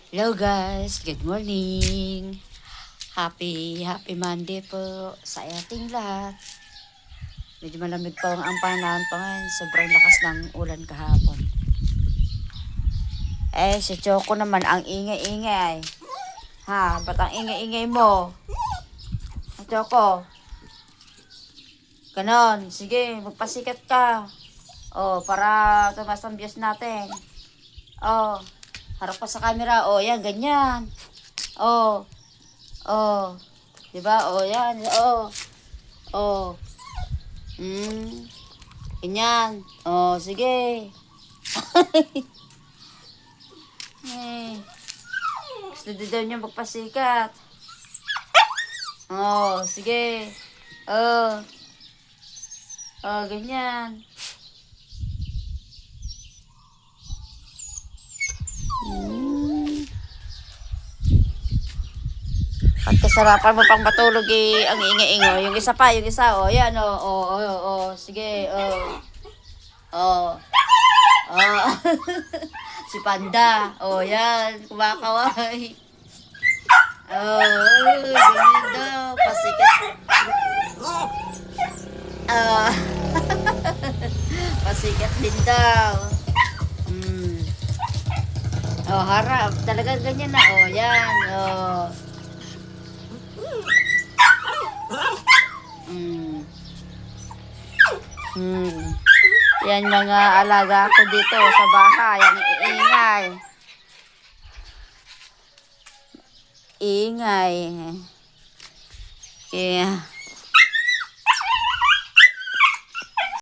Hello guys, good morning. Happy Monday po sa ating lahat. Medyo malamig po ang panahon pa ngayon. Sobrang lakas ng ulan kahapon. Si Choco naman ang ingay-ingay. Ha, ba't ang ingay-ingay mo? Choco. Ganon, sige, magpasikat ka. Para tumas ang views natin. Harap pa sa camera. Yan, ganyan. Oh. Diba? Yan. Ganyan. Sige. Gusto din daw niya magpasikat. Sige. Ganyan. At kasarapan mo pang matulog ang ingay-ingo. Yung isa, yan, sige, si Panda, yan, kumakaway. Ganyan daw, pasikat. Pasikat din daw. Harap, talagang ganyan na, yan, Yan mga alaga ko dito sa bahay. Ang ingay. Ingay. Yeah.